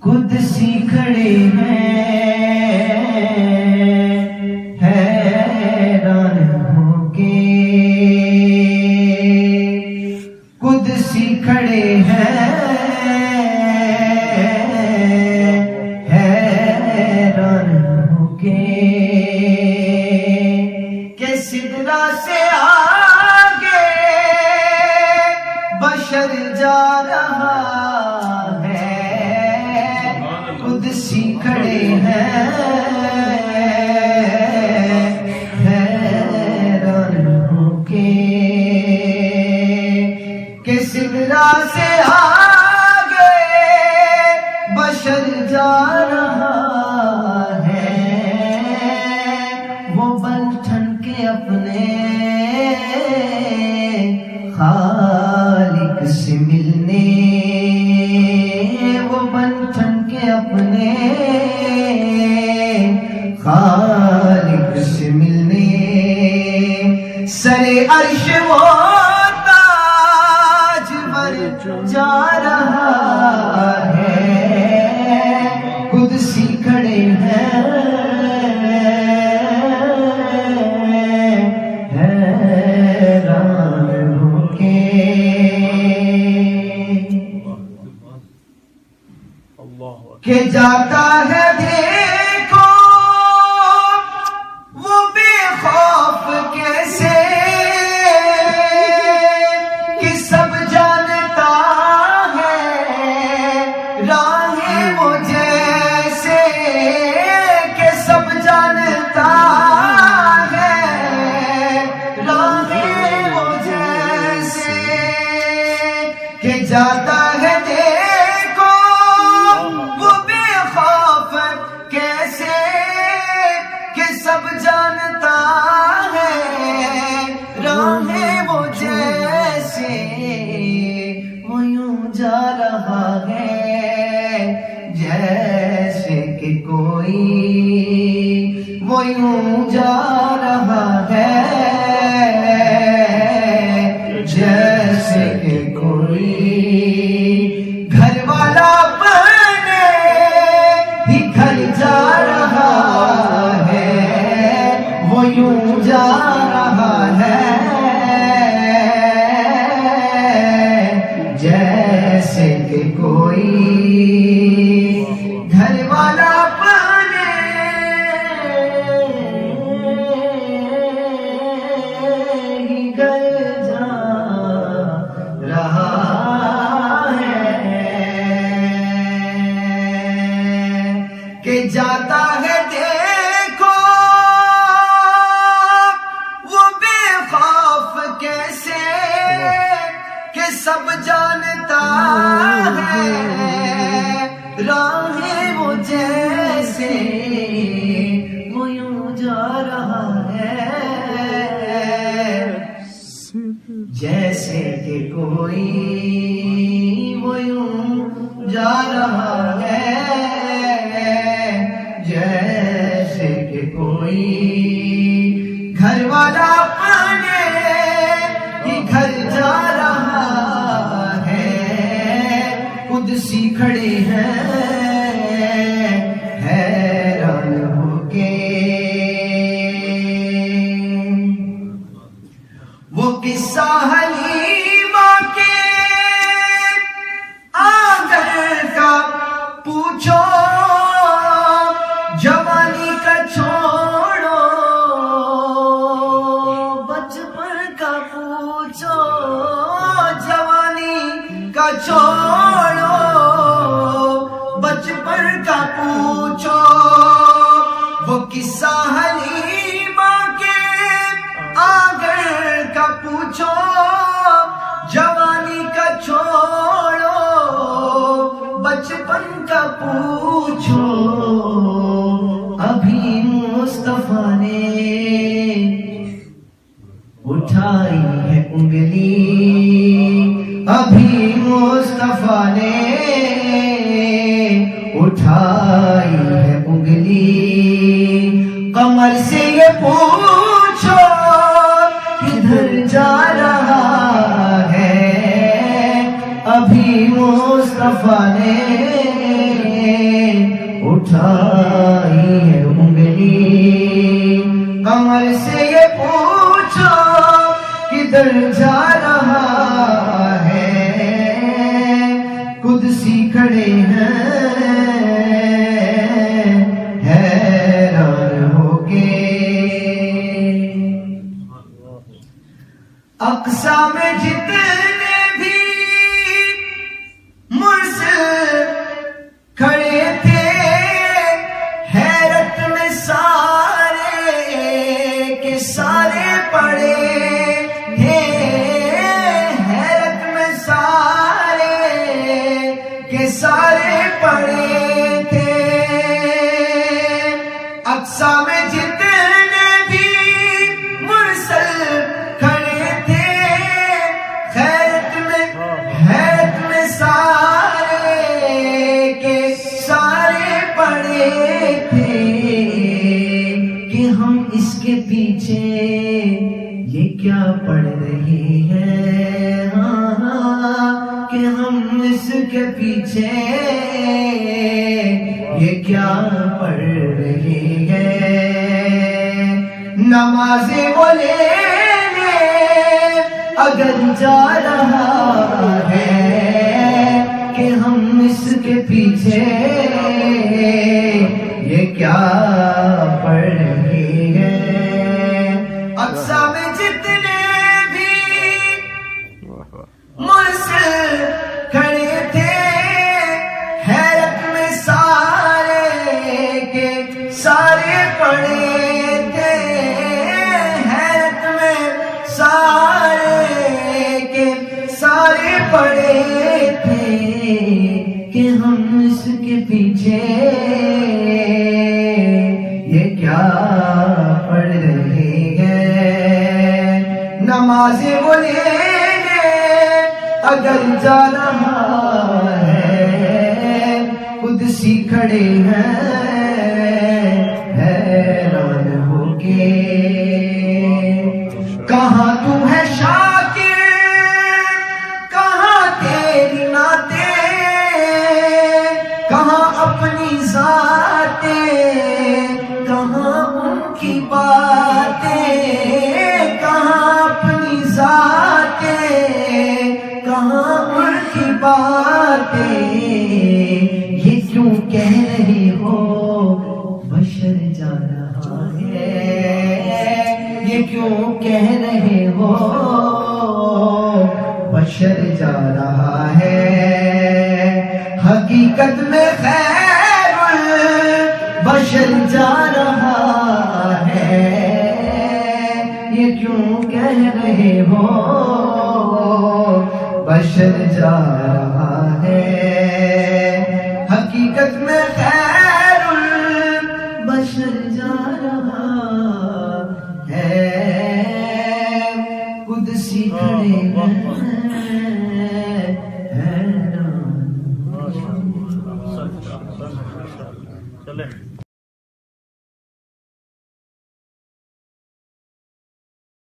قدسی کھڑے ہیں حیران ہو کے، قدسی کھڑے ہیں حیران ہو کے، کہ سدرا سے آگے بشر جا رہا قدسی کھڑے ہیں حیران ہو کے، کہ سدرا سے آگے بشر جا رہا ہے، وہ بن ٹھن کے اپنے خالق سے ملنے، وہ بن ٹھن کے اپنے خالق سے ملنے، سرے عرش وہ تاج پر جا رہا ہے، قدسی کھڑے ہیں حیران ہو کے، کہ جاتا ہے دیکھو وہ بے خوف کیسے، کہ سب جانتا ہے راہیں وہ جیسے، کہ سب جانتا ہے راہیں وہ جیسے، کہ جاتا ہے سب جانتا ہے راہیں وہ جیسے، وہ یوں جا رہا ہے جیسے کہ کوئی، وہ یوں جا رہا ہے جیسے کہ کوئی، گھر والا اپنے ہی گھر جا رہا ہے، وہ یوں جا رہا ہے جیسے کہ کوئی، گھر والا اپنے ہی گھر جا رہا ہے، کہ جاتا ہے دیکھو وہ بے خوف کیسے، کہ سب جانتا ہے راہیں وہ جیسے، وہ یوں جا رہا ہے جیسے کہ کوئی، وہ یوں جا رہا ہے جیسے کہ کوئی، گھر والا اپنے ہی گھر جا رہا ہے، قدسی کھڑے ہیں حیران ہو کے، وہ قصہ حلیمہ کے آنگن کا پوچھو، جوانی کا چھوڑو بچپن کا پوچھو، جوانی کا چھوڑو بچپن کا پوچھو، وہ قصہ حلیمہ کے آنگن کا پوچھو، جوانی کا چھوڑو بچپن کا پوچھو، ابھی مصطفیٰ نے اٹھائی ہے انگلی، ابھی مصطفیٰ نے اٹھائی ہے انگلی، قمر سے یہ پوچھو کدھر جا رہا ہے، ابھی مصطفیٰ نے اٹھائی ہے انگلی کمر سے یہ پوچھو کدھر جا رہا ہے قدسی کھڑے ہیں حیران ہو کے اقصی میں جتنے بھی مرسل کھڑے تھے حیرت میں سارے کے سارے پڑے تھے حیرت میں سارے کے سارے پڑے تھے اقصی میں جتنے بھی مرسل کھڑے تھے حیرت میں سارے کے سارے پڑے تھے کہ ہم اس کے پیچھے یہ کیا پڑ رہی ہے کہ ہم اس کے پیچھے یہ کیا پڑ رہی ہے نمازیں وہ لینے اگر جا رہا ہے کہ ہم اس کے پیچھے یہ کیا پڑ رہی ہے اقصی میں جتنے بھی مرسل کھڑے تھے حیرت میں سارے کے سارے پڑے تھے حیرت میں سارے کے سارے پڑے تھے کہ ہم اس کے پیچھے یہ کیا پڑھ رہے ہیں نمازیں وہ لینے اگر جا رہا ہے قدسی کھڑے ہیں حیران ہو کے کہاں تو ہے شاکر کہاں تیری نعتیں کہاں اپنی ذاتیں کہاں ان کی باتیں کہاں اپنی ذاتیں کہاں ان کی باتیں یہ کیوں کہہ رہے ہو بشر جا رہا ہے یہ کیوں کہہ رہے ہو بشر جا رہا ہے حقیقت میں خیر البشر جا رہا ہے یہ کیوں کہہ رہے ہو بشر جا رہا ہے حقیقت میں خیر البشر جا رہا ہے قدسی کھڑے ہیں چلے